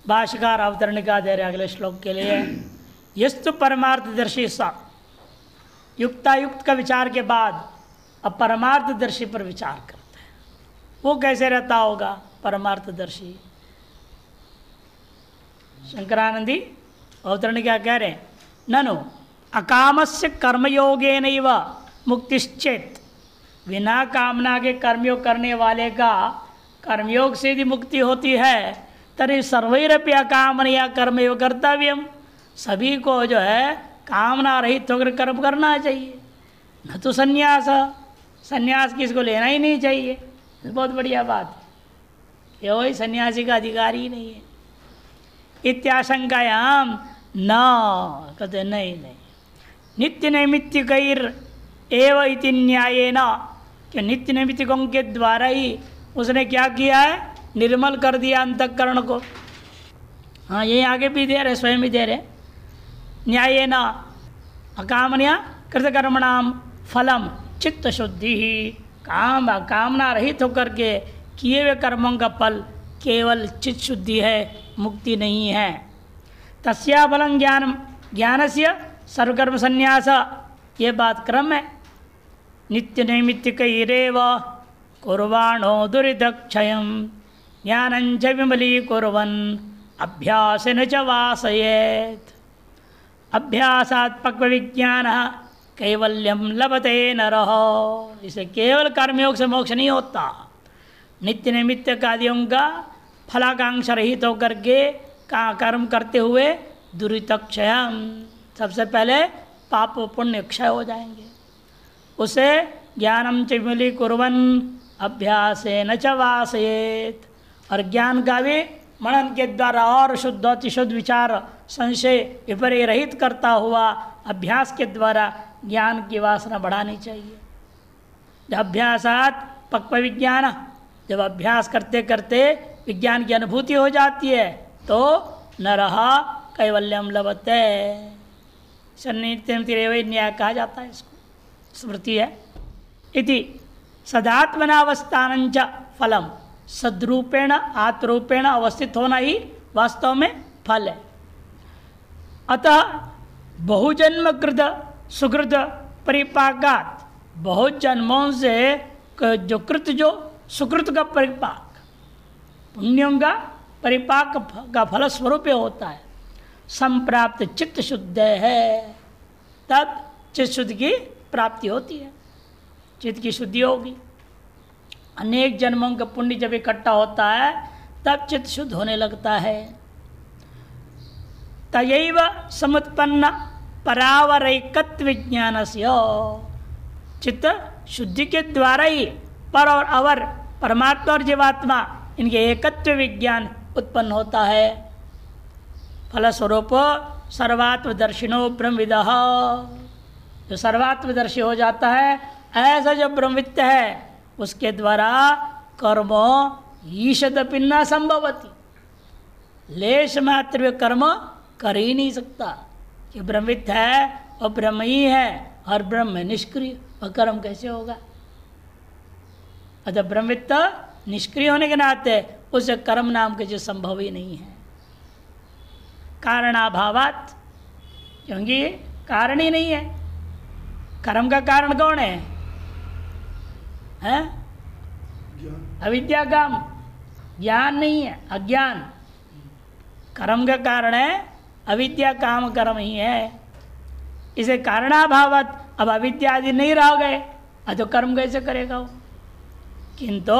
भाष्यकार अवतरणिका दे रहे अगले श्लोक के लिए। यस्तु परमार्थदर्शी सा, युक्तायुक्त का विचार के बाद अब परमार्थदर्शी पर विचार करते हैं। वो कैसे रहता होगा परमार्थदर्शी? शंकरानंदी अवतरणिका कह रहे हैं, ननु अकामस्य कर्मयोगेनैव मुक्तिश्चेत, बिना कामना के कर्मयोग करने वाले का कर्मयोग से यदि मुक्ति होती है, तरी सर्वैरपि अकामनया कर्मयोग कर्तव्यम, सभी को जो है कामना रहित होकर कर्म करना चाहिए। न तो संन्यास, संन्यास किसको लेना ही नहीं चाहिए। बहुत बढ़िया बात है, ये वही सन्यासी का अधिकार ही नहीं है। इत्याशंकायाम न, कहते नहीं नहीं, नित्य नैमित्तिकैर एव इति न्यायेन, कि नित्य नैमित्तिकों के द्वारा ही उसने क्या किया है, निर्मल कर दिया अंतःकरण को। हाँ, ये आगे भी दे रहे, स्वयं भी दे रहे। न्यायेन अकामन्या कृतकर्मणाम फलम चित्त शुद्धि ही, कामना रहित होकर के किए हुए कर्मों का फल केवल चित्त शुद्धि है, मुक्ति नहीं है। तस्या फलं ज्ञानम, ज्ञानस्य सर्वकर्म संन्यास, ये बात क्रम है। नित्य नैमित्तिकैरेव कुर्वाणो दुरितक्षयं ज्ञानञ्च विमलीकुर्वन् अभ्यासेन च वासयेत्, अभ्यासात् पक्वविज्ञानः कैवल्यम लभते नरः। इसे केवल कर्मयोग से मोक्ष नहीं होता, नित्य नैमित्त कार्यों का फलाकांक्षा रहित होकर के कर्म करते हुए दुरितक्षयम, सबसे पहले पाप पुण्य क्षय हो जाएंगे। उसे ज्ञानम च विमलीकुर्वन् अभ्यासेन च वासयेत्, और ज्ञान का भी मनन के द्वारा और शुद्ध अतिशुद्ध विचार संशय विपर्य रहित करता हुआ अभ्यास के द्वारा ज्ञान की वासना बढ़ानी चाहिए। जब अभ्यासात पक्व विज्ञान, जब अभ्यास करते करते विज्ञान की अनुभूति हो जाती है तो नरः कैवल्यम लभते, सन्नित्यम न्याय कहा जाता है इसको, स्मृति है। इति सदात्मनावस्थानं च फलम, सद्रूपेण आत्मरूपेण अवस्थित होना ही वास्तव में फल है। अतः बहुजन्म कृत सुकृत परिपाकात, बहुत जन्मों से जो कृत जो सुकृत का परिपाक, पुण्यों का परिपाक का फल स्वरूप होता है। संप्राप्त चित्त शुद्ध है, तब चित्त शुद्धि की प्राप्ति होती है, चित्त की शुद्धि होगी। अनेक जन्मों का पुण्य जब इकट्ठा होता है तब चित्त शुद्ध होने लगता है। तयैव समुत्पन्न परावरैकत्व विज्ञानस्य, चित्त शुद्धि के द्वारा ही पर और अवर, परमात्मा और जीवात्मा, इनके एकत्व विज्ञान उत्पन्न होता है। फलस्वरूप सर्वात्मदर्शिनो ब्रह्मविदः, जो सर्वात्मदर्शी हो जाता है, ऐसा जो ब्रह्मविद है, उसके द्वारा कर्म ईशदपि न संभवति, लेश मात्र कर्म कर ही नहीं सकता। कि ब्रह्मविद है और ब्रह्म ही है, और ब्रह्म निष्क्रिय, और कर्म कैसे होगा? अतः ब्रह्मविद निष्क्रिय होने के नाते उसे कर्म नाम के जो संभव ही नहीं है, कारणाभावात, क्योंकि कारण ही नहीं है। कर्म का कारण कौन है? अविद्या काम, ज्ञान नहीं है, अज्ञान। कर्म का कारण है अविद्या, काम कर्म ही है। इसे कारणाभावत, अब अविद्या आदि नहीं रह गए तो कर्म कैसे करेगा वो? किंतु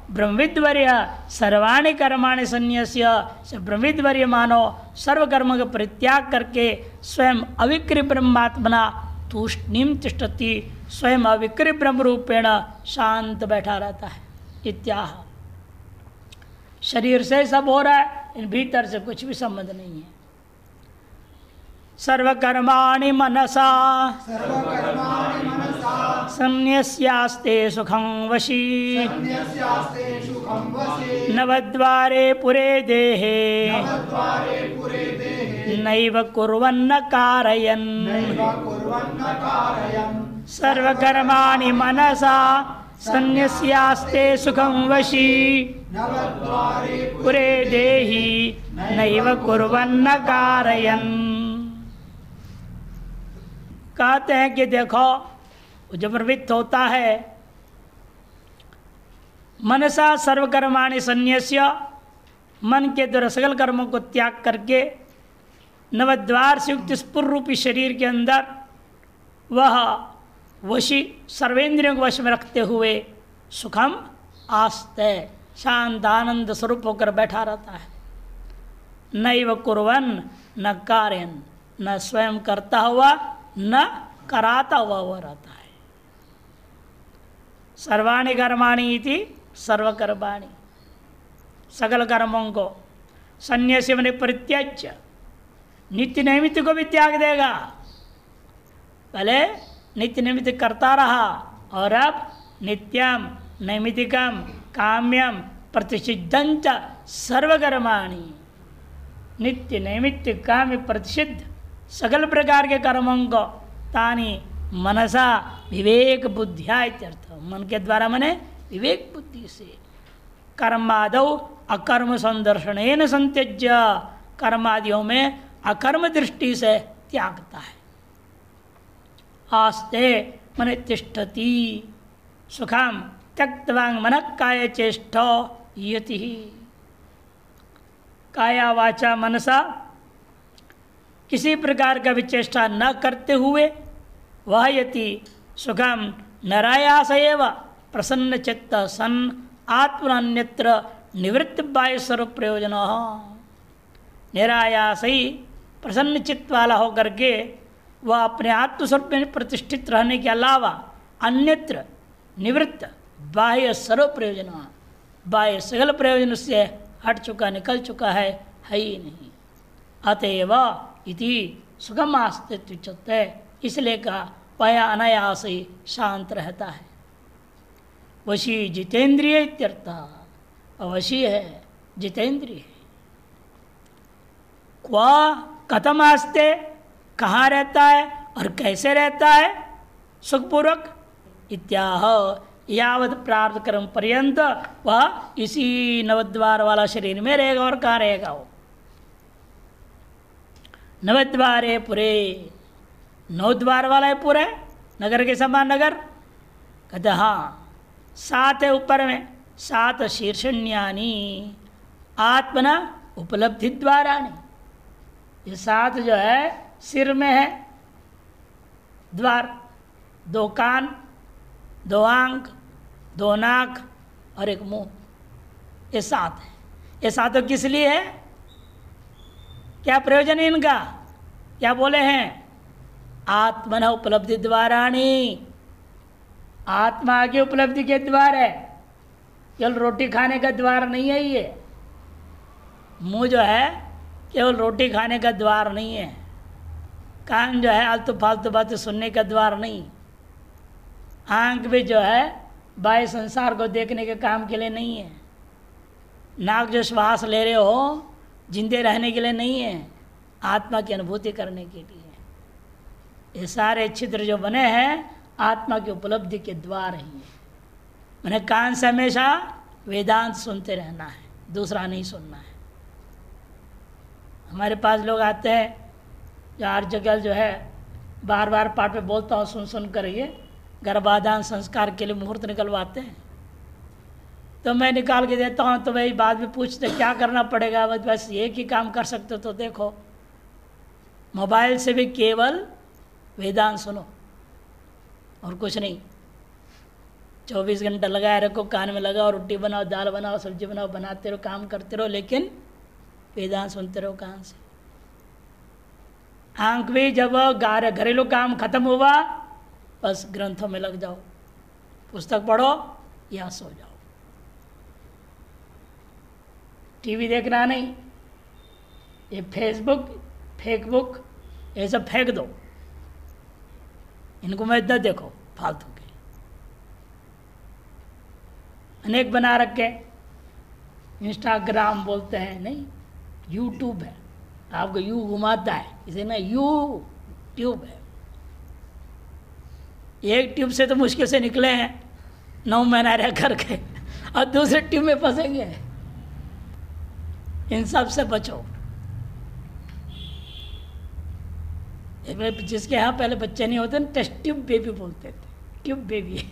ब्रह्मविद्वर्य सर्वाणि कर्माणि संन्यस्य, ब्रह्मविद्वर्य मानो सर्व कर्म का परित्याग करके स्वयं अविक्रिय ब्रह्मात्मना तूष्णीम तिष्ठति, स्वयं अविक्रिय ब्रह्म रूपेण शांत बैठा रहता है। इत्याह, शरीर से सब हो रहा है, इन भीतर से कुछ भी संबंध नहीं है। सर्वकर्माणि मनसा संन्यस्यास्ते सुखं वशी, नवद्वारे पुरे देहे नैव कुर्वन्न कारयन्। सर्वकर्माणि मनसा सन्न्यस्यास्ते सुखं वशी पुरे देहि नैव कुर्वन्न कारयन्। कहते हैं कि देखो जब प्रवृत्त होता है मनसा सर्वकर्माणि सन्न्यस्य, मन के द्वारा सकल कर्मों को त्याग करके नवद्वार से युक्त स्फुर रूपी शरीर के अंदर वह वशी सर्वेंद्रियों को वश में रखते हुए सुखम आस्ते शांत आनंद स्वरूप होकर बैठा रहता है। नैव कुर्वन् न कार्यन, न स्वयं करता हुआ न कराता हुआ वह रहता है। सर्वाणि कर्माणि इति सर्वकर्माणि, सकल कर्मों को संन्यासी मने परित्याज्य, नित्य नैमित्त को भी त्याग देगा। पहले नित्य नैमित्त करता रहा और अब नित्यम नैमित्तिकम काम्यम प्रतिषिद्धंच सर्वकर्माणि, नित्य नैमित्तिक काम्य प्रतिषिद्ध सकल प्रकार के कर्मों को तानि मनसा विवेक बुद्धिया इत्यर्थ, मन के द्वारा मने विवेक बुद्धि से कर्मादौ अकर्म संदर्शनेन संत्यज्य, कर्मादियों में अकर्म दृष्टि से त्यागता है। आस्ते मन तिष्ठति सुखम त्यक्तवांग मन काय चेष्टो यति, काया वाचा मनसा किसी प्रकार का विचेष्टा न करते हुए वह यति सुखम नरायास एव प्रसन्न चित्त सन आत्मन्यत्र निवृत्त बाह्य स्वरूप प्रयोजन, निरायास ही प्रसन्न चित्त वाला होकर के वह अपने आत्मस्वरूप में प्रतिष्ठित रहने के अलावा अन्यत्र निवृत्त बाह्य सर्व प्रयोजन, बाह्य सगल प्रयोजन से हट चुका, निकल चुका है ही नहीं। अतएव इति सुगम अस्तित्व, इसलिए कहा वह अनायास ही शांत रहता है। वशी जितेंद्रिय इत्यर्थ, वशी है जितेंद्रिय। क्वा कथम आस्ते, कहाँ रहता है और कैसे रहता है सुखपूर्वक, इत्याह यावत प्राप्त कर्म पर्यंत वह इसी नवद्वार वाला शरीर में रहेगा। और कहाँ रहेगा वो? नवद्वारे पुरे, नवद्वार वाला है पूरे नगर के समान नगर। कहते हाँ, 7 है ऊपर में, 7 शीर्षण्यानी आत्मना उपलब्धि द्वाराणी, ये 7 जो है सिर में है द्वार, 2 कान, 2 आंख, 2 नाक और 1 मुंह, ये 7 है। ये 7 किस लिए है? क्या प्रयोजन है इनका? क्या बोले हैं? आत्मन उपलब्धि द्वाराणी, आत्मा की उपलब्धि के द्वार है, केवल रोटी खाने का द्वार नहीं है ये। मुंह जो है केवल रोटी खाने का द्वार नहीं है, कान जो है आलतू फालतू बातें सुनने का द्वार नहीं, आंख भी जो है बाह्य संसार को देखने के काम के लिए नहीं है, नाक जो श्वास ले रहे हो जिंदे रहने के लिए नहीं है, आत्मा की अनुभूति करने के लिए। ये सारे छिद्र जो बने हैं आत्मा की उपलब्धि के द्वार ही है। मैंने कान से हमेशा वेदांत सुनते रहना है, दूसरा नहीं सुनना है। हमारे पास लोग आते हैं जो हर जगह जो है बार बार पाठ पे बोलता हूँ, सुन सुन कर ये गर्भाधान संस्कार के लिए मुहूर्त निकलवाते हैं, तो मैं निकाल के देता हूँ। तो भाई बाद में पूछते क्या करना पड़ेगा? बस एक ही काम कर सकते हो, तो देखो मोबाइल से भी केवल वेदांत सुनो और कुछ नहीं। 24 घंटा लगाए रखो, कान में लगाओ, रोटी बनाओ, दाल बनाओ, सब्जी बनाओ, बनाते रहो, काम करते रहो, लेकिन वेदांत सुनते रहो कान से। आंख भी जब घरेलू काम खत्म हुआ बस ग्रंथों में लग जाओ, पुस्तक पढ़ो या सो जाओ। टीवी देखना नहीं, ये फेसबुक ये सब फेंक दो, इनको मैं इतना देखो फालतू के अनेक बना रखे। इंस्टाग्राम बोलते हैं, नहीं यूट्यूब है, आपको यू घुमाता है, इसे ना यूट्यूब है। एक ट्यूब से तो मुश्किल से निकले हैं, 9 महीना रह करके और दूसरे ट्यूब में फंसेंगे। इन सब से बचो। जिसके यहाँ पहले बच्चे नहीं होते ना, टेस्ट ट्यूब बेबी बोलते थे, ट्यूब बेबी।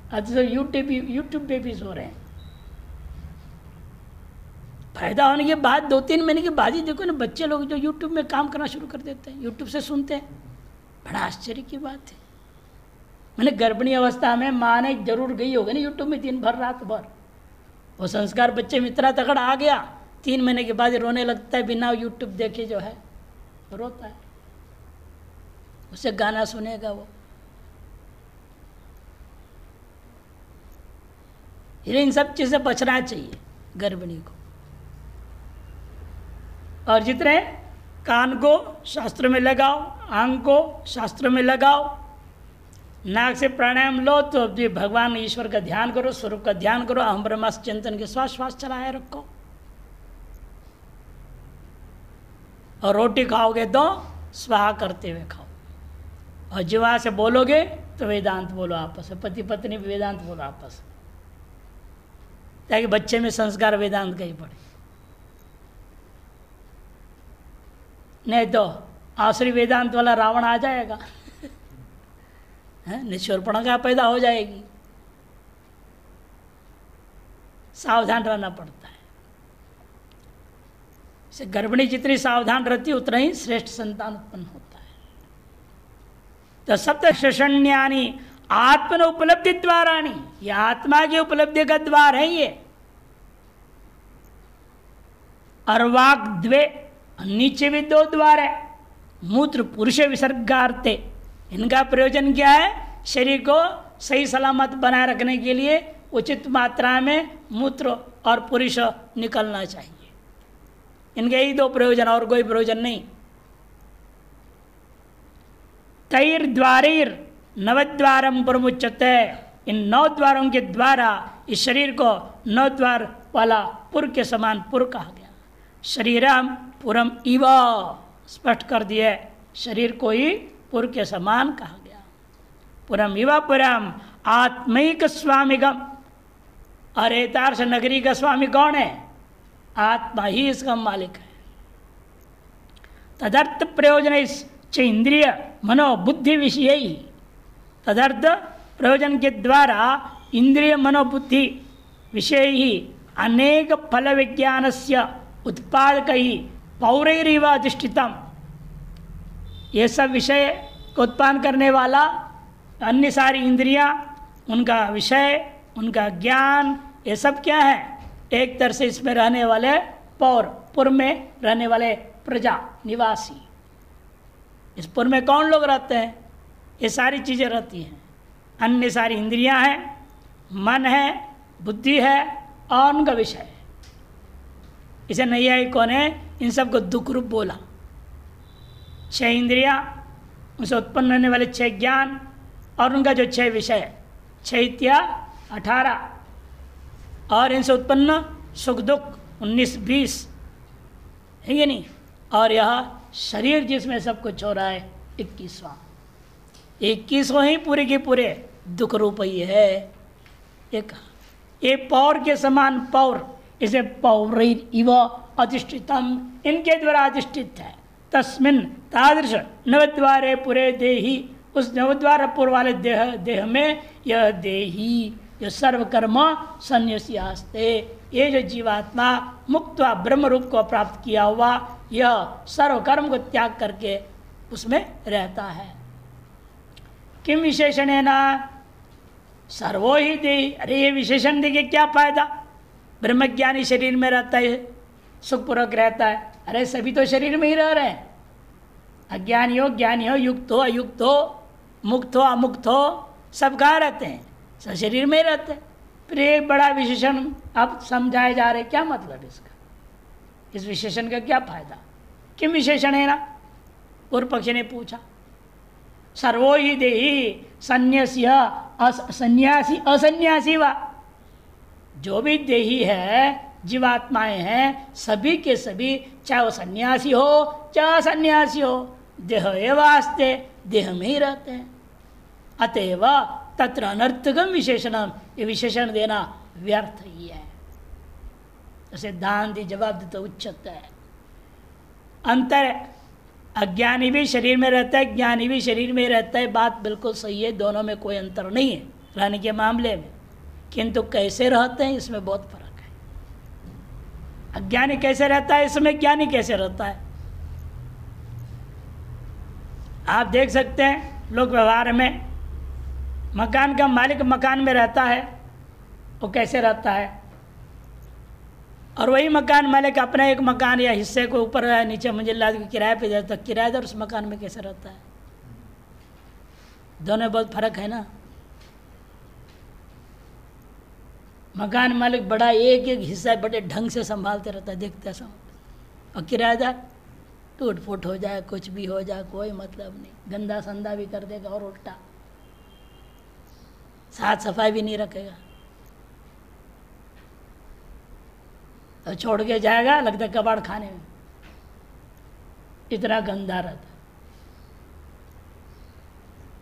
आज तो यूट्यूब बेबीज हो रहे हैं। फायदा होने के बाद 2-3 महीने के बाद ही देखो ना, बच्चे लोग जो यूट्यूब में काम करना शुरू कर देते हैं, यूट्यूब से सुनते हैं। बड़ा आश्चर्य की बात है। मैंने गर्भिणी अवस्था में माँ ने जरूर गई होगी ना यूट्यूब में, दिन भर रात भर। वो संस्कार बच्चे में इतना तगड़ा आ गया, 3 महीने के बाद रोने लगता है, बिना यूट्यूब देखे जो है रोता है। उसे गाना सुनेगा वो। इन सब चीज़ से बचना चाहिए गर्भिणी को। और जितने कान को शास्त्र में लगाओ, आंख को शास्त्र में लगाओ, नाक से प्राणायाम लो, तो भी भगवान ईश्वर का ध्यान करो, स्वरूप का ध्यान करो, अहम ब्रह्मास्मि चिंतन के श्वास चलाए रखो। और रोटी खाओगे तो स्वाहा करते हुए खाओ। और जीवा से बोलोगे तो वेदांत बोलो आपस में, पति पत्नी भी वेदांत बोलो आपस में, ताकि बच्चे में संस्कार वेदांत का ही पड़े। नहीं तो आसुरी वेदांत वाला रावण आ जाएगा, निश्चरपणा पैदा हो जाएगी। सावधान रहना पड़ता है। इसे गर्भिणी जितनी सावधान रहती है उतना ही श्रेष्ठ संतान उत्पन्न होता है। तो सप्त शषण्यानि आत्मन उपलब्धि द्वाराणि, ये आत्मा की उपलब्धि का द्वार है ये। और वाक द्वे, नीचे भी 2 द्वार है। मूत्र पुरुष विसर्गार्थे, इनका प्रयोजन क्या है? शरीर को सही सलामत बनाए रखने के लिए उचित मात्रा में मूत्र और पुरुष निकलना चाहिए। इनके ही 2 प्रयोजन, और कोई प्रयोजन नहीं। तैर द्वारेर नवद्वारम प्रमुच्यते, इन 9 द्वारों के द्वारा इस शरीर को 9 द्वार वाला पुर के समान पुर कहा गया। शरीरम पुरम इव, स्पष्ट कर दिए, शरीर को ही पुर के समान कहा गया। पुरम इव पुरम आत्मिक स्वामिगम, और एतार्श नगरी का स्वामी कौन है? आत्मा ही इसका मालिक है। तदर्थ प्रयोजन इंद्रिय मनोबुद्धि विषय ही, तदर्थ प्रयोजन के द्वारा इंद्रिय मनोबुद्धि विषय ही अनेक फल विज्ञान से उत्पादक ही पौरैरिव अधिष्ठितम, ये सब विषय को उत्पन्न करने वाला अन्य सारी इंद्रियां, उनका विषय, उनका ज्ञान, ये सब क्या है? एक तरह से इसमें रहने वाले पुर में रहने वाले प्रजा निवासी। इस पुर में कौन लोग रहते हैं? ये सारी चीज़ें रहती हैं। अन्य सारी इंद्रियां हैं, मन है, बुद्धि है और उनका विषय है। इसे नैयायिकों ने इन सबको दुख रूप बोला। 6 इंद्रियां, उनसे उत्पन्न होने वाले 6 ज्ञान और उनका जो 6 विषय, 6 इत्या 18, और इनसे उत्पन्न सुख दुख 19-20 है ये नहीं। और यह शरीर जिसमें सब कुछ हो रहा है 21वां ही पूरे के पूरे दुख रूप ही है। एक पौर के समान पौर, इसे पौरैर इव अधिष्ठितम, इनके द्वारा अधिष्ठित है। तस्मिन् तादृश नवद्वारे पुरे देही, उस नवद्वार पुर वाले देह में यह देही जो सर्वकर्म संन्यासी आस्ते, ये जो जीवात्मा मुक्त ब्रह्म रूप को प्राप्त किया हुआ, यह सर्वकर्म को त्याग करके उसमें रहता है। किम विशेषण है ना? सर्वो ही देही। अरे ये विशेषण देखिए क्या फायदा? ब्रह्मज्ञानी शरीर में रहता है, सुखपूर्वक रहता है। अरे सभी तो शरीर में ही रह रहे हैं। अज्ञानी हो, ज्ञानी हो, युक्त हो, अयुक्त हो, मुक्त हो, अमुक्त हो, सब कहाँ रहते हैं? सब शरीर में ही रहते हैं। फिर एक बड़ा विशेषण अब समझाए जा रहे, क्या मतलब इसका? इस विशेषण का क्या फायदा? किम विशेषण है ना? पूर्व पक्ष ने पूछा। सर्वो ही देही सन्यासी सन्यासी असन्यासी वा, जो भी देही है, जीवात्माएं हैं, सभी के सभी, चाहे वो सन्यासी हो चाहे असन्यासी हो, देह एव आस्ते, देह में ही रहते हैं। अतएव तत्र अनर्थकम विशेषणम, ये विशेषण देना व्यर्थ ही है। सिद्धांत जवाब देते उच्चत है। अंतर अज्ञानी भी शरीर में रहता है, ज्ञानी भी शरीर में रहता है, बात बिल्कुल सही है, दोनों में कोई अंतर नहीं है रहने के मामले में, किंतु कैसे रहते हैं इसमें बहुत फर्क है। अज्ञानी कैसे रहता है इसमें ज्ञानी कैसे रहता है। आप देख सकते हैं लोक व्यवहार में, मकान का मालिक मकान में रहता है, वो कैसे रहता है, और वही मकान मालिक अपना एक मकान या हिस्से को ऊपर नीचे मंजिला किराए पे देता है, किराएदार उस मकान में कैसे रहता है। दोनों में बहुत फर्क है ना। मकान मालिक बड़ा एक एक हिस्सा बड़े ढंग से संभालते रहता है, देखते हैं, और किराएदार टूट फूट हो जाए, कुछ भी हो जाए, कोई मतलब नहीं, गंदा संदा भी कर देगा और उल्टा साफ सफाई भी नहीं रखेगा, तो छोड़ के जाएगा, लगता है कबाड़ खाने में, इतना गंदा रहता।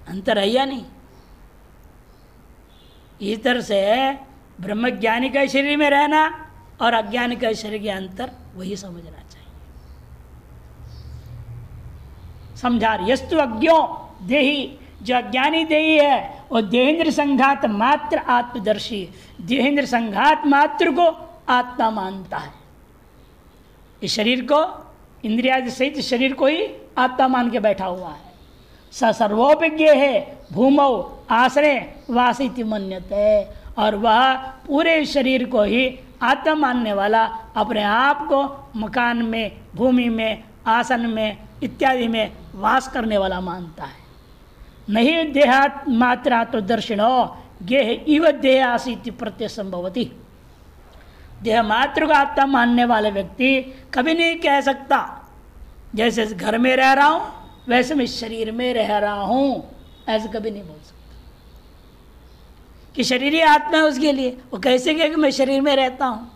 अंतर है या नहीं। इस तरह से ब्रह्मज्ञानी का शरीर में रहना और अज्ञानी का शरीर के अंतर वही समझना चाहिए। समझा यस्तु अज्ञो देही, जो अज्ञानी देही है वो देहेंद्र संघात मात्र आत्मदर्शी, देहेंद्र संघात मात्र को आत्मा मानता है। इस शरीर को, इंद्रियादि सहित शरीर को ही आत्मा मान के बैठा हुआ है। स सर्वोपज्ञ है भूमौ आश्रय वासिति मन्यते, और वह पूरे शरीर को ही आत्मा मानने वाला अपने आप को मकान में, भूमि में, आसन में इत्यादि में वास करने वाला मानता है। नहीं देहात मात्रा तो दर्शिनो गेह इव देह आसीति प्रत्यय संभवती। देह मात्र को आत्मा मानने वाले व्यक्ति कभी नहीं कह सकता जैसे घर में रह रहा हूं वैसे मैं शरीर में रह रहा हूं, ऐसे कभी नहीं बोल सकता कि शरीर ही आत्मा है उसके लिए। वो कैसे कहे कि मैं शरीर में रहता हूं,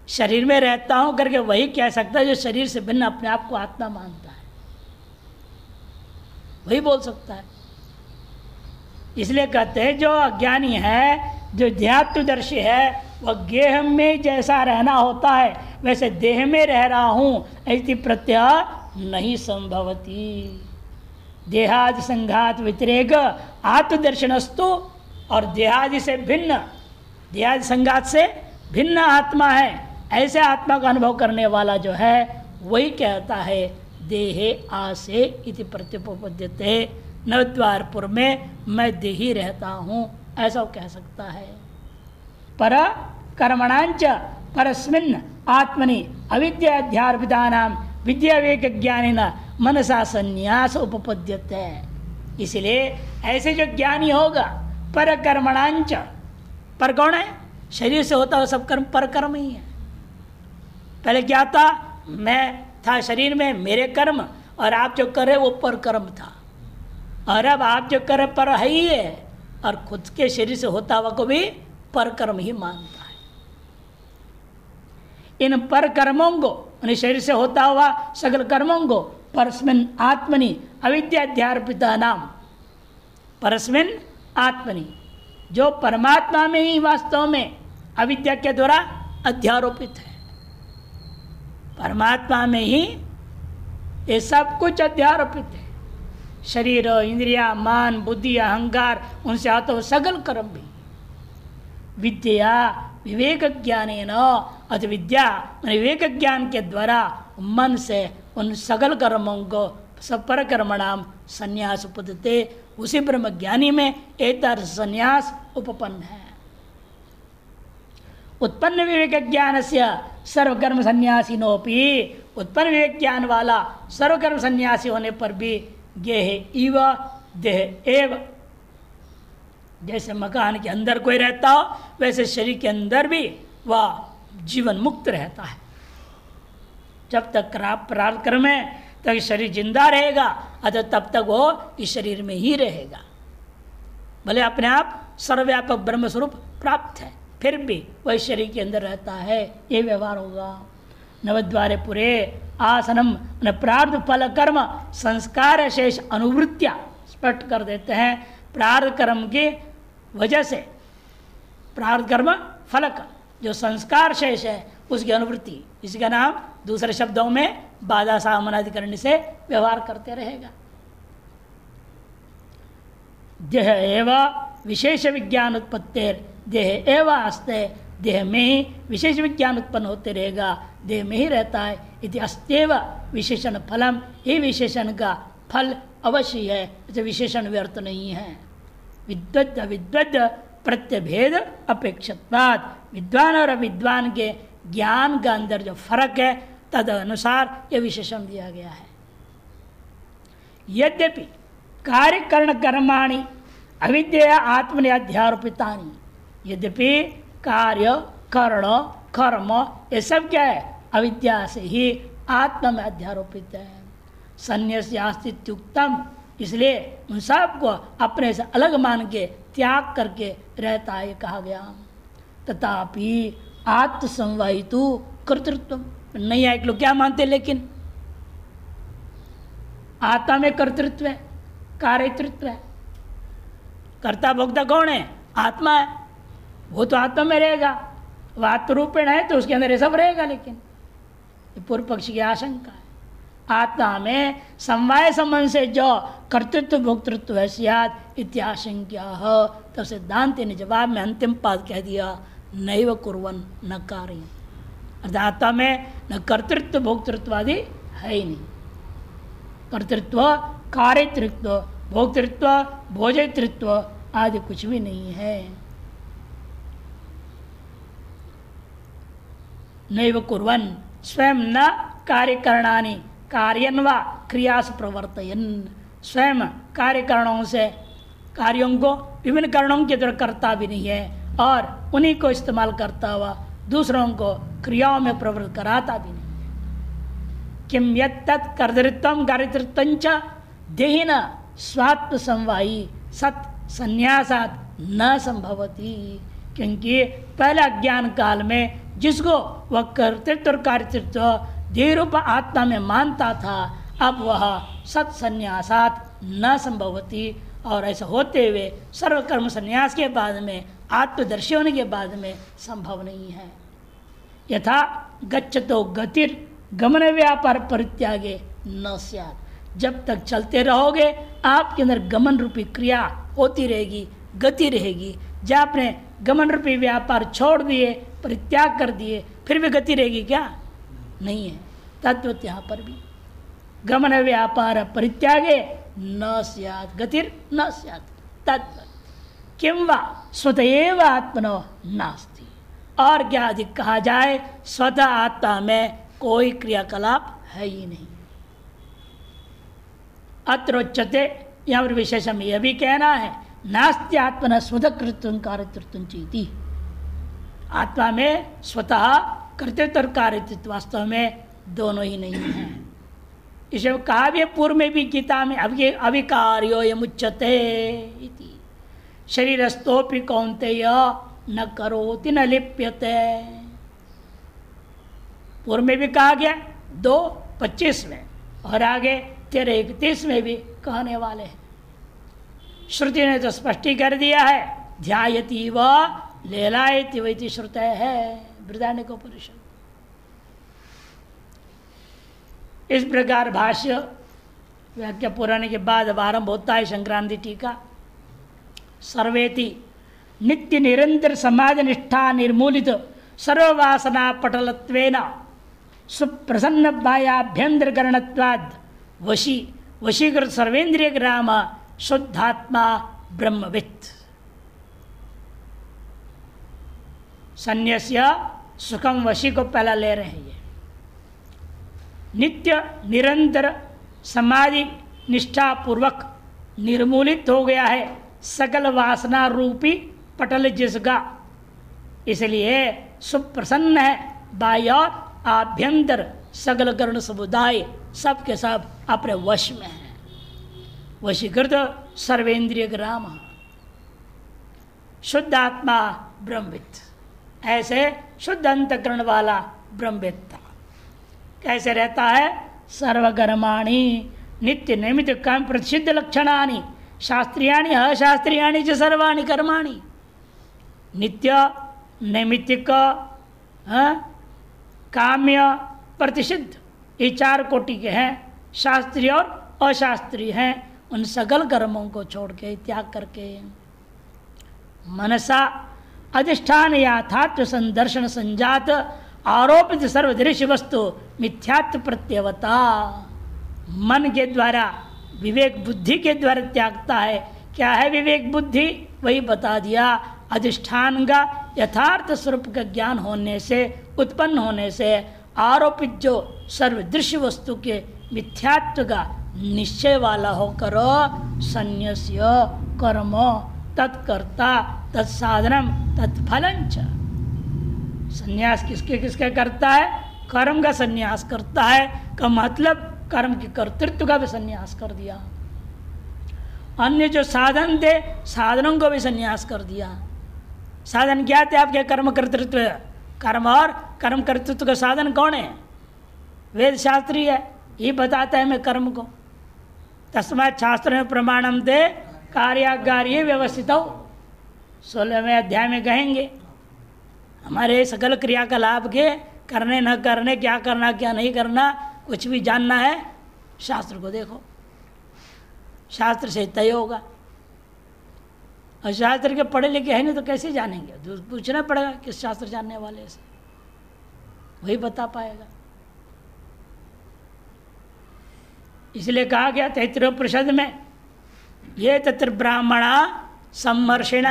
शरीर में रहता हूं करके वही कह सकता है जो शरीर से भिन्न अपने आप को आत्मा मानता है, वही बोल सकता है। इसलिए कहते हैं जो अज्ञानी है, जो देहात्मदर्शी है, वह गेह में जैसा रहना होता है वैसे देह में रह रहा हूं ऐसी प्रत्यय नहीं संभवती। देहादि संघात व्यतिरेक आत्मदर्शनस्तु, और देहादि से भिन्न, देहादि संघात से भिन्न आत्मा है, ऐसे आत्मा का अनुभव करने वाला जो है वही कहता है देहे आसे इति प्रत्युपपद्यते, नवद्वारपुर में मैं देही रहता हूँ, ऐसा वो कह सकता है। पर कर्मणांच परस्मिन् आत्मनि अविद्याध्यार्पितानाम विद्या विवेक ज्ञानिन मनसा संन्यास उपपद्यते। इसलिए ऐसे जो ज्ञानी होगा पर कर्मणांच, पर कौन है, शरीर से होता हुआ सब कर्म पर कर्म ही है। पहले क्या था, मैं था शरीर में, मेरे कर्म, और आप जो कर रहे वो पर कर्म था, और अब आप जो कर रहे पर है ही है, और खुद के शरीर से होता हुआ को भी पर कर्म ही मानता है। इन पर कर्मों को, शरीर से होता हुआ सगल कर्मों को परस्मिन् आत्मनि अविद्याध्यार्पिता नाम, परस्मिन् आत्मनि, जो परमात्मा में ही वास्तव में अविद्या के द्वारा अध्यारोपित है, परमात्मा में ही ये सब कुछ अध्यारोपित है। शरीर, इंद्रिया, मान, बुद्धि, अहंकार, उनसे आता हुआ सगल कर्म भी। विद्या विवेक ज्ञानेन, अथ विद्या विवेक ज्ञान के द्वारा मन से उन सगल कर्मों को सब पर कर्मणाम संन्यास उपदते, उसी ब्रह्म ज्ञानी में एतर्थ संन्यास उपपन्न है। उत्पन्न विवेक ज्ञान से सर्वकर्म संन्यासीनोपि, उत्पन्न विवेक ज्ञान वाला सर्वकर्म संन्यासी होने पर भी गेह इव देह एव, जैसे मकान के अंदर कोई रहता हो वैसे शरीर के अंदर भी वह जीवन मुक्त रहता है। जब तक प्रारब्ध कर्म है तब शरीर जिंदा रहेगा, अतः तब तक वो इस शरीर में ही रहेगा। भले अपने आप सर्वव्यापक ब्रह्म स्वरूप प्राप्त है, फिर भी वह शरीर के अंदर रहता है, ये व्यवहार होगा। नवद्वारे पुरे आसनम प्रारब्ध फल कर्म संस्कार शेष अनुवृत्तिया स्पष्ट कर देते हैं। प्रारब्ध कर्म की वजह से, प्रारब्ध कर्म फलक जो संस्कार शेष है उसकी अनुवृत्ति, इसका नाम दूसरे शब्दों में बाधा सामनादि करने से व्यवहार करते रहेगा। देह एवं विशेष विज्ञान उत्पत्तिर, देह एवं आस्ते, देह में ही विशेष विज्ञान उत्पन्न होते रहेगा, देह में ही रहता है। इति अस्तेव विशेषण फलम, ये विशेषण का फल अवश्य है, इसे विशेषण व्यर्थ नहीं है। विद्वद अविद्वद प्रत्यभेद अपेक्षितवाद, विद्वान और अविद्वान के ज्ञान का अंदर जो फर्क है तद अनुसार यह विशेषण दिया गया है। यद्यपि कार्यकरण कर्माणि अविद्या आत्मने अध्यारोपितानि, यद्यपि कार्य कर्ण कर्म ये सब क्या है अविद्या से ही आत्मा में अध्यारोपित है। संन्यास्यास्तित्युक्तम, इसलिए उन सब को अपने से अलग मान के त्याग करके रहता है कहा गया। तथापि आत्मसंवाहितु कर्तृत्व, नहीं है लोग क्या मानते, लेकिन आत्मा में कर्तृत्व है, कार्यतृत्व है। कर्ता भोक्ता कौन है? आत्मा है। वो तो आत्मा में रहेगा, वो आत्मरूपेण है तो उसके अंदर ये सब रहेगा। लेकिन पूर्व पक्ष की आशंका है, आत्मा में समवाय संबंध से जो कर्तृत्व भोक्तृत्व है सियाद इत्याशंक्या है। तो सिद्धांत ने जवाब में अंतिम पाद कह दिया, नैव कुर्वन् न कार्य, अर्थात आत्मा में न कर्तृत्व भोक्तृत्व आदि है ही नहीं। कर्तृत्व कार्यतृत्व भोक्तृत्व भोजतृत्व आदि कुछ भी नहीं है। नैव कुर्वन्, स्वयं न कार्यकरणानि कार्यन व क्रियास प्रवर्तयन्, स्वयं कार्यकरणों से कार्यों को विभिन्न कारणों के द्वारा करता भी नहीं है और उन्हीं को इस्तेमाल करता हुआ दूसरों को क्रियाओं में प्रवृत्त कराता भी नहीं है। किम यत्तत् कर्तृत्वं कार्यतृत्वं च देहिन स्वात्म समवायी सत संन्यासात न संभवती, क्योंकि पहले अज्ञान काल में जिसको वह कर्तृत्व और कार्यतृत्व देह रूप आत्मा में मानता था, अब वह सत संन्यासात न संभवती, और ऐसा होते हुए सर्वकर्म संन्यास के बाद में आत्मदर्शी होने के बाद में संभव नहीं है। यथा गच्छतो गतिर गमन व्यापार परित्यागे न स्यात्, जब तक चलते रहोगे आपके अंदर गमन रूपी क्रिया होती रहेगी, गति रहेगी। जब आपने गमन रूपी व्यापार छोड़ दिए, परित्याग कर दिए, फिर भी गति रहेगी क्या? नहीं है। तत्व यहाँ पर भी गमन व्यापार परित्यागे न स्यात्, गतिर न स्यात्। तत्व किं वा स्वतएव आत्मनो नास्ति, और क्या अधिक कहा जाए, स्वतः आत्मा में कोई क्रियाकलाप है ही नहीं। अत्रोच्यते, यहाँ पर विशेषण यह भी कहना है, नास्ति आत्मन स्वतः कृत्वं कार्यतृत्वं चेति, आत्मा में स्वतः कर्तृत्व और कार्यतृत्व वास्तव में दोनों ही नहीं है। इसे कहा भी पूर्व में भी गीता में, अविकार्यो यमुच्यते इति, शरीरस्थोपि कौन्तेय न करोति न लिप्यते। पूर्व में भी कहा गया 2:25 में, और आगे 13:31 में भी कहने वाले हैं। श्रुति ने तो स्पष्ट कर दिया है, ध्यायति व लेलायति वैति श्रुत है, बृहदारण्यकोपनिषद। इस प्रकार भाष्य व्याख्या पुराने के बाद आरंभ होता है संक्रांति टीका। सर्वेति नित्य निरंतर समाज निष्ठा निर्मूलित सर्ववासना पटलत्वेन सुप्रसन्न बाह्याभ्यंतरकरणत्वाद वशीकृत सर्वेन्द्रिय ग्राम शुद्धात्मा ब्रह्मवित् संन्यास्य सुखम वशी को पहला ले रहे हैं। ये नित्य निरंतर समाधि निष्ठा पूर्वक निर्मूलित हो गया है सकल वासना रूपी पटल जिसका, इसलिए सुप्रसन्न है बाह्य और आभ्यंतर सकल कर्ण समुदाय सबके सब अपने वश में है। वशीकृत सर्वेंद्रिय ग्राम शुद्ध आत्मा ब्रह्मवित्, ऐसे शुद्ध अंतकरण वाला ब्रह्मवेत्ता कैसे रहता है? सर्वकर्माणि नित्य निमित्त काम प्रसिद्ध लक्षणानि शास्त्रीयाणि अशास्त्रीयाणि च सर्वाणि कर्माणि। नित्य, नैमित्तिक, काम्य, प्रतिषिद्ध, ये 4 कोटि के हैं। शास्त्रीय और अशास्त्रीय हैं। उन सकल कर्मों को छोड़ के, त्याग करके मनसा अधिष्ठान याथात्व संदर्शन संजात आरोपित सर्वदृश्य वस्तु मिथ्यात्व प्रत्यवता, मन के द्वारा, विवेक बुद्धि के द्वारा त्यागता है। क्या है विवेक बुद्धि? वही बता दिया। अधिष्ठान का यथार्थ स्वरूप का ज्ञान होने से, उत्पन्न होने से आरोपित जो सर्वदृश्य वस्तु के मिथ्यात्व का निश्चय वाला होकर संन्यास्य कर्म तत्कर्ता तत्साधनम तत्फलंच। संन्यास किसके किसके करता है? कर्म का संन्यास करता है। का मतलब कर्म के कर्तृत्व का भी संन्यास कर दिया। अन्य जो साधन थे, साधनों को भी संन्यास कर दिया। साधन क्या थे आपके? कर्म कर्तृत्व। कर्म और कर्म कर्तृत्व का साधन कौन है? वेद शास्त्री है, ये बताता है मैं कर्म को। तस्मात् शास्त्र में प्रमाणम दे कार्यागार्य व्यवस्थित हो, 16वें अध्याय में कहेंगे। हमारे सकल क्रियाकलाप के करने न करने, क्या करना क्या नहीं करना, कुछ भी जानना है शास्त्र को देखो, शास्त्र से तय होगा। और शास्त्र के पढ़े लिखे हैं नहीं तो कैसे जानेंगे? तो पूछना पड़ेगा किस शास्त्र जानने वाले से, वही बता पाएगा। इसलिए कहा गया तैत्तिरीयोपनिषद में, ये तत्र ब्राह्मणा सम्मर्षिण,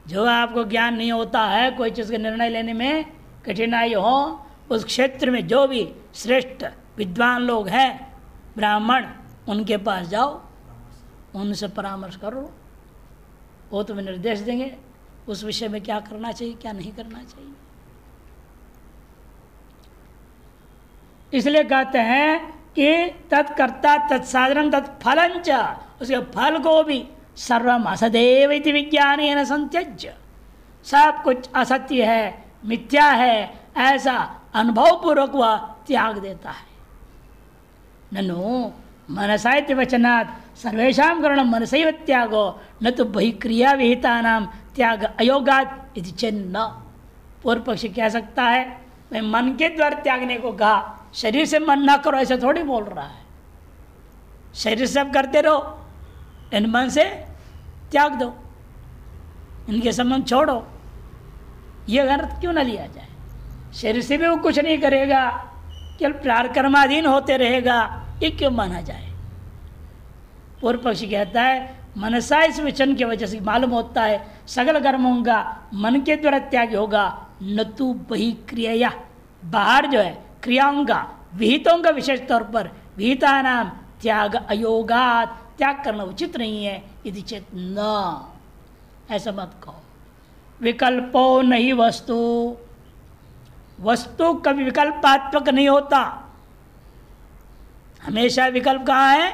जो आपको ज्ञान नहीं होता है, कोई चीज़ का निर्णय लेने में कठिनाई हो, उस क्षेत्र में जो भी श्रेष्ठ विद्वान लोग हैं ब्राह्मण, उनके पास जाओ, उनसे परामर्श करो, वो तुम्हें निर्देश देंगे उस विषय में क्या करना चाहिए क्या नहीं करना चाहिए। इसलिए कहते हैं कि तत्कर्ता तत्साधन तत्फलंच, उसके फल को भी सर्वम असदेव इति विज्ञानेन संत्यज्य, सब कुछ असत्य है, मिथ्या है, ऐसा अनुभव पूर्वक वह त्याग देता है। ननु मनसा इति वचनात् सर्वेषां करणं मनसैव त्यागो न तो बहिक्रिया विहिता नाम त्याग अयोगात् इति चेन्न। पूर्व पक्षी कह सकता है मैं मन के द्वारा त्यागने को कहा, शरीर से मन ना करो ऐसा थोड़ी बोल रहा है। शरीर से सब करते रहो, इन मन से त्याग दो, इनके संबंध छोड़ो, ये अर्थ क्यों ना लिया जाए। शरीर से भी वो कुछ नहीं करेगा, केवल प्रार कर्माधीन होते रहेगा, ये क्यों माना जाए। पूर्व पक्षी कहता है मनसा इस वचन की वजह से मालूम होता है सकल कर्मों का मन के द्वारा त्याग होगा, न तो बहिक्रिया, बाहर जो है क्रियाओं का, विहितों का विशेष तौर पर विहिता नाम त्याग अयोगात, त्याग करना उचित नहीं है। यदि चेत न, ऐसा मत कहो। विकल्पो नहीं वस्तु, वस्तु कभी विकल्पात्मक नहीं होता, हमेशा विकल्प कहाँ है?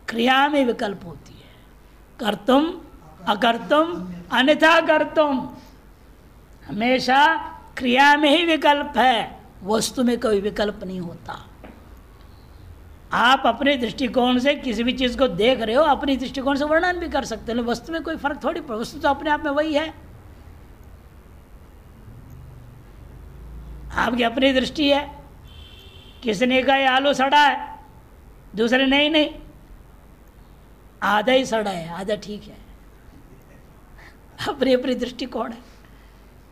क्रिया में विकल्प होती है, कर्तुम अकर्तुम अन्यथा कर्तुम, हमेशा क्रिया में ही विकल्प है, वस्तु में कोई विकल्प नहीं होता। आप अपने दृष्टिकोण से किसी भी चीज़ को देख रहे हो, अपनी दृष्टिकोण से वर्णन भी कर सकते हो, वस्तु में कोई फर्क थोड़ी पड़े, वस्तु तो अपने आप में वही है। आपकी अपनी दृष्टि है, किसी ने कहा ये आलू सड़ा है, दूसरे नहीं आधा ही सड़ा है, आधा ठीक है, अपनी अपनी दृष्टिकोण है।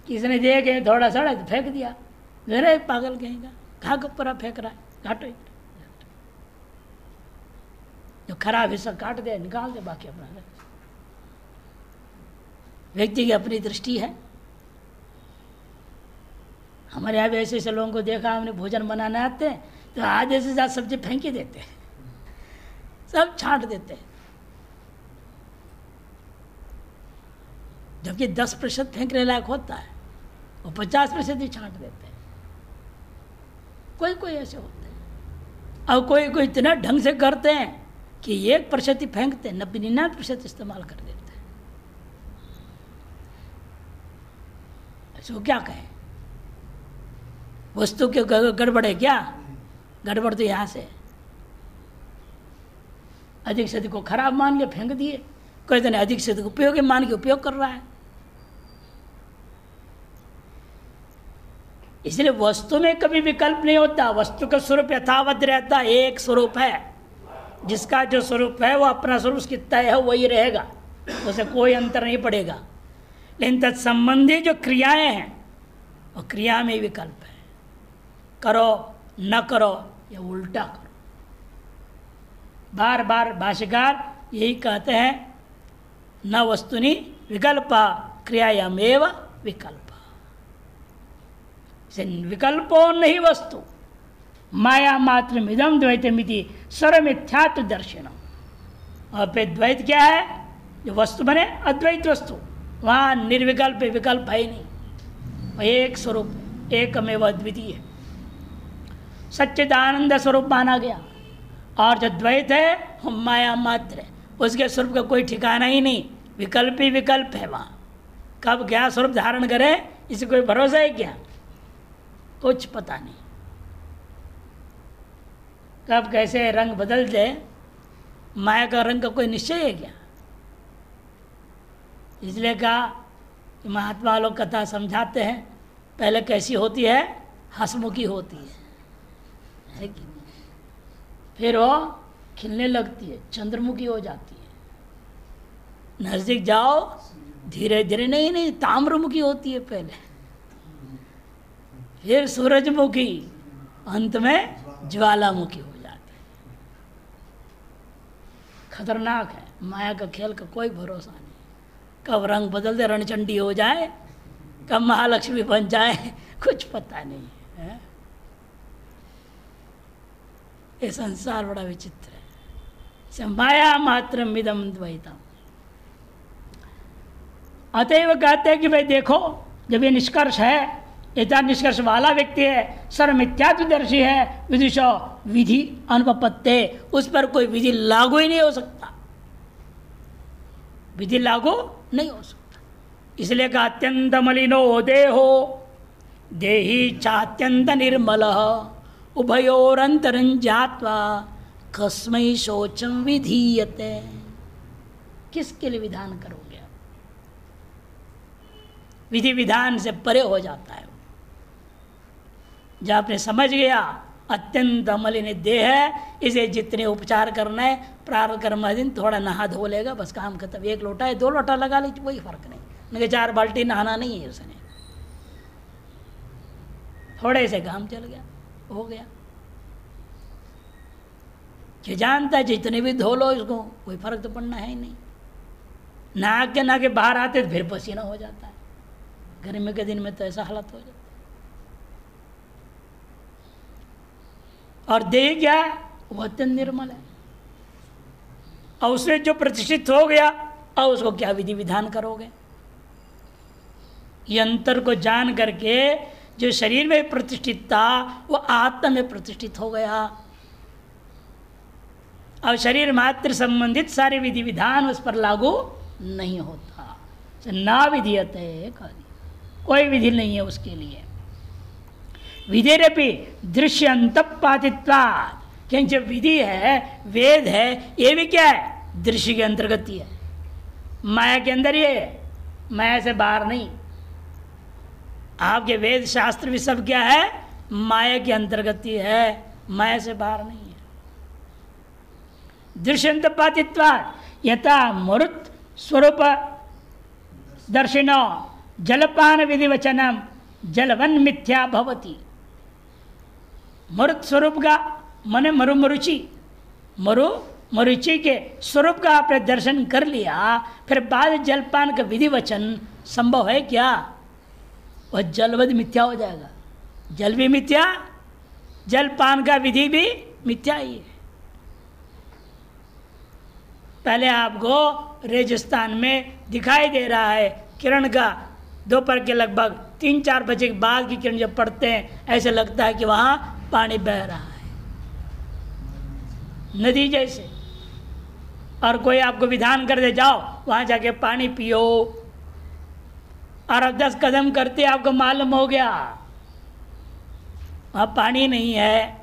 किसी ने देखे थोड़ा सड़ा है तो फेंक दिया, अरे पागल कहेगा, कहाँ को पूरा फेंक रहा है, काटो, जो खराब हिस्सा काट दे, निकाल दे, बाकी अपना। व्यक्ति की अपनी दृष्टि है। हमारे यहाँ भी ऐसे ऐसे लोगों को देखा, हमने भोजन बनाने आते हैं तो आधे से ज़्यादा सब्जी फेंक ही देते हैं, सब छांट देते हैं, जबकि 10% फेंकने लायक होता है, वो 50% ही छांट देते हैं। कोई कोई ऐसे होते हैं, और कोई कोई इतना ढंग से करते हैं कि 1% ही फेंकते हैं, 99% इस्तेमाल कर देते हैं। ऐसे वो क्या कहें, वस्तु के गड़बड़ है क्या? गड़बड़ तो यहाँ से, अधिक से अधिक को खराब मान के फेंक दिए, कहते नहीं अधिक से अधिक उपयोगी मान के उपयोग कर रहा है। इसलिए वस्तु में कभी विकल्प नहीं होता, वस्तु का स्वरूप यथावत रहता, एक स्वरूप है, जिसका जो स्वरूप है वो अपना स्वरूप उसकी तय है वही रहेगा, उसे कोई अंतर नहीं पड़ेगा। लेकिन तत्संबंधी जो क्रियाएं हैं वो क्रिया में विकल्प है, करो न करो या उल्टा करो। बार बार भाष्यकार यही कहते हैं, न वस्तुनि विकल्प क्रियायामेव विकल्प। विकल्पो नहीं वस्तु माया मात्र इदम द्वैतमिति सर्वमिथ्यात्व दर्शनम। और फिर द्वैत क्या है? जो वस्तु बने अद्वैत वस्तु, वहाँ निर्विकल्प विकल्प है ही नहीं, एक स्वरूप एकमेव अद्वितीय है, सच्चिदानंद स्वरूप माना गया। और जो द्वैत है हम माया मात्र है, उसके स्वरूप का कोई ठिकाना ही नहीं, विकल्प ही विकल्प है। वहाँ कब क्या स्वरूप धारण करे इसे कोई भरोसा है क्या? कुछ पता नहीं, कब कैसे रंग बदल दे, माया का रंग का कोई निश्चय है क्या? इसलिए कहा कि महात्मा लोग कथा समझाते हैं, पहले कैसी होती है? हंसमुखी होती है कि? फिर वो खिलने लगती है, चंद्रमुखी हो जाती है, नजदीक जाओ धीरे धीरे नहीं ताम्रमुखी होती है पहले, फिर सूरजमुखी, अंत में ज्वालामुखी हो जाती है। खतरनाक है माया का खेल का कोई भरोसा नहीं, कब रंग बदल दे, रणचंडी हो जाए, कब महालक्ष्मी बन जाए, कुछ पता नहीं है। ये संसार बड़ा विचित्र है। माया मात्र मिदम द्वैतम। अतएव कहते हैं कि भाई देखो, जब ये निष्कर्ष है, इतना निष्कर्ष वाला व्यक्ति है, सर्वमिथ्यात्वदर्शी है, विदुषो विधि अनुपपत्ते, उस पर कोई विधि लागू ही नहीं हो सकता, विधि लागू नहीं हो सकता। इसलिए कहा अत्यंत मलिनो देहो देही चात्यंत निर्मल उभयोरंतरंजात्वा कस्मै शोचम विधीयते। किसके लिए विधान करोगे? विधि विधान से परे हो जाता है। जब आपने समझ गया अत्यंत मलिन देह है, इसे जितने उपचार करना है प्रारब्ध कर्माधीन, थोड़ा नहा धो लेगा, बस काम खत्म। एक लोटा है 2 लोटा लगा ले, कोई फर्क नहीं, नहीं 4 बाल्टी नहाना नहीं है उसने, थोड़े से काम चल गया, हो गया। जो जानता है जितने भी धो लो इसको, कोई फर्क तो पड़ना है ही नहीं। नहा के बाहर आते तो फिर पसीना हो जाता है, गर्मी के दिन में तो ऐसा हालत हो जाता है। और देह क्या है? वो अत्यंत निर्मल है, और उससे जो प्रतिष्ठित हो गया, और उसको क्या विधि विधान करोगे? ये अंतर को जान करके जो शरीर में प्रतिष्ठित था वो आत्मा में प्रतिष्ठित हो गया। अब शरीर मात्र संबंधित सारे विधि विधान उस पर लागू नहीं होता। ना विधीयते, कोई विधि नहीं है उसके लिए। विधिरपि दृश्य अंतपातित्वात्, क्योंकि जो विधि है, वेद है, ये भी क्या है? दृश्य के अंतर्गत ही है, माया के अंदर ही है, माया से बाहर नहीं। आपके वेद शास्त्र भी सब क्या है? माया के अंतर्गत ही है, माया से बाहर नहीं है। दृश्य अंतपातित्वात् यथा मरुत स्वरूप दर्शिनो जलपान विधि वचनम जलवन मिथ्या भवति। मरुत स्वरूप का मने मरुचि के स्वरूप का आपने दर्शन कर लिया, फिर बाद जलपान का विधि वचन संभव है क्या? वह जलवद मिथ्या हो जाएगा। जल भी मिथ्या, जलपान का विधि भी मिथ्या ही है। पहले आपको रेगिस्तान में दिखाई दे रहा है किरण का, दोपहर के लगभग 3-4 बजे के बाद की किरण जब पड़ते हैं, ऐसे लगता है कि वहाँ पानी बह रहा है, नदी जैसे। और कोई आपको विधान कर दे, जाओ वहाँ जाके पानी पियो, और अब 10 कदम करते आपको मालूम हो गया वहाँ पानी नहीं है।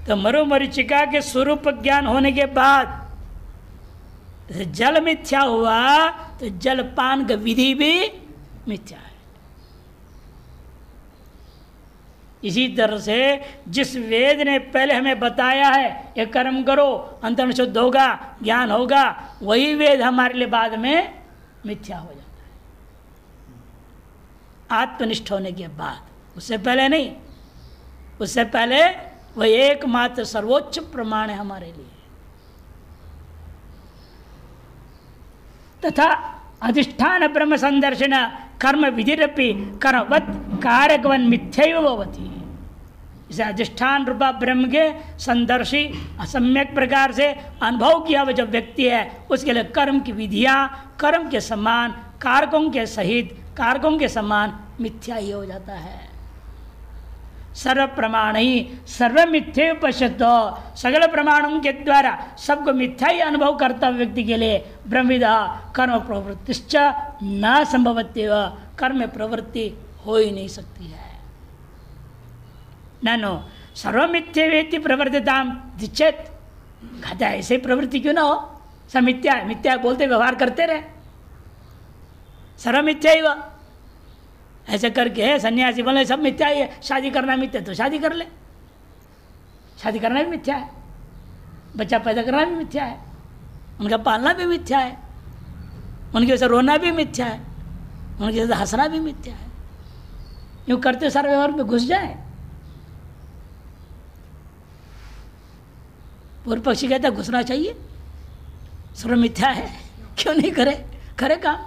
तो मरुमरीचिका के स्वरूप ज्ञान होने के बाद जल मिथ्या हुआ तो जलपान का विधि भी मिथ्या है। इसी तरह से जिस वेद ने पहले हमें बताया है ये कर्म करो अंतर्मन शुद्ध होगा ज्ञान होगा, वही वेद हमारे लिए बाद में मिथ्या हो जाता है आत्मनिष्ठ होने के बाद, उससे पहले नहीं। उससे पहले वह एकमात्र सर्वोच्च प्रमाण है हमारे लिए। तथा अधिष्ठान ब्रह्म संदर्शन कर्म विधिरपि कर्मवत् कारकवन मिथ्यैव भवति। इसे अधिष्ठान रूपा ब्रह्म के संदर्शी असम्यक प्रकार से अनुभव किया हुआ जो व्यक्ति है उसके लिए कर्म की विधियां कर्म के समान कारकों के सहित कारकों के समान मिथ्या ही हो जाता है। सर्व प्रमाण ही सर्व मिथ्या पश्यत, सगल प्रमाणों के द्वारा सबको मिथ्या ही अनुभव करता व्यक्ति के लिए ब्रह्मविदा कर्म प्रवृत्तिश्च न संभवत्येव, कर्म में प्रवृत्ति हो ही नहीं सकती है। ननो सर्व मिथ्या वेति प्रवर्तिताम दिच्छेत, कहता है ऐसे प्रवृत्ति क्यों ना हो, सब मिथ्या है, मिथ्या बोलते व्यवहार करते रहे, सर्व मिथ्या ही वह ऐसे करके सन्यासी बोले सब मिथ्या ही है, शादी करना मिथ्या तो शादी कर ले, शादी करना भी मिथ्या है, बच्चा पैदा करना भी मिथ्या है, उनका पालना भी मिथ्या है, उनकी वजह से रोना भी मिथ्या है, उनकी वजह से हंसना भी मिथ्या है। यूँ करते सारे व्यवहार में घुस जाए। पूर्व पक्षी कहता घुसना चाहिए, सर्व मिथ्या है क्यों नहीं करे, करे काम,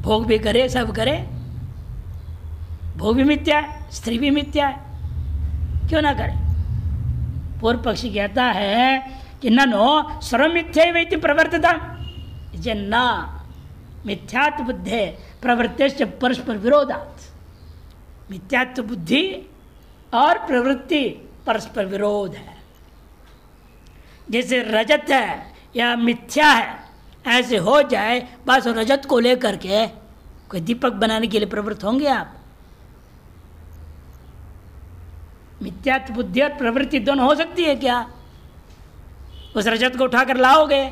भोग भी करे सब करे, भोग भी मिथ्या है स्त्री भी मिथ्या है, क्यों ना करे। पूर्व पक्षी कहता है कि ननो सर्व मिथ्या वेति प्रवर्तता जन्ना मिथ्यात्व बुद्धे प्रवृत्ति परस्पर विरोधात्, मिथ्यात्व बुद्धि और प्रवृत्ति परस्पर विरोध है। जैसे रजत है या मिथ्या है ऐसे हो जाए बस रजत को लेकर के कोई दीपक बनाने के लिए प्रवृत्त होंगे आप। मिथ्यात्व बुद्धि और प्रवृत्ति दोनों हो सकती है क्या? उस रजत को उठाकर लाओगे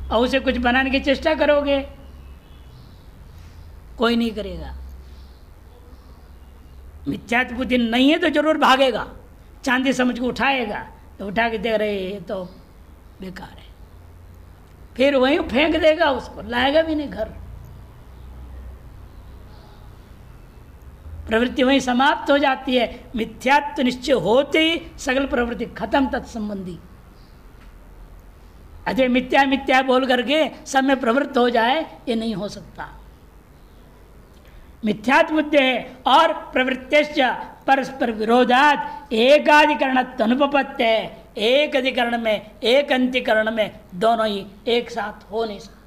और उसे कुछ बनाने की चेष्टा करोगे, कोई नहीं करेगा। मिथ्यात्व बुद्धि नहीं है तो जरूर भागेगा, चांदी समझ को उठाएगा तो उठा के देख रहे ये तो बेकार है, फिर वहीं फेंक देगा, उसको लाएगा भी नहीं घर। प्रवृत्ति वहीं समाप्त हो जाती है। मिथ्यात्व निश्चय होते ही सकल प्रवृत्ति खत्म तत्संबंधी। अजय मिथ्या मिथ्या बोल करके सब में प्रवृत्त हो जाए ये नहीं हो सकता। मिथ्यात्व बुद्धि है और प्रवृत्तिश्च परस्पर विरोधात एकाधिकरण अनुपपत्ति है। एक अधिकरण में एक अंतिकरण में दोनों ही एक साथ हो नहीं सकते।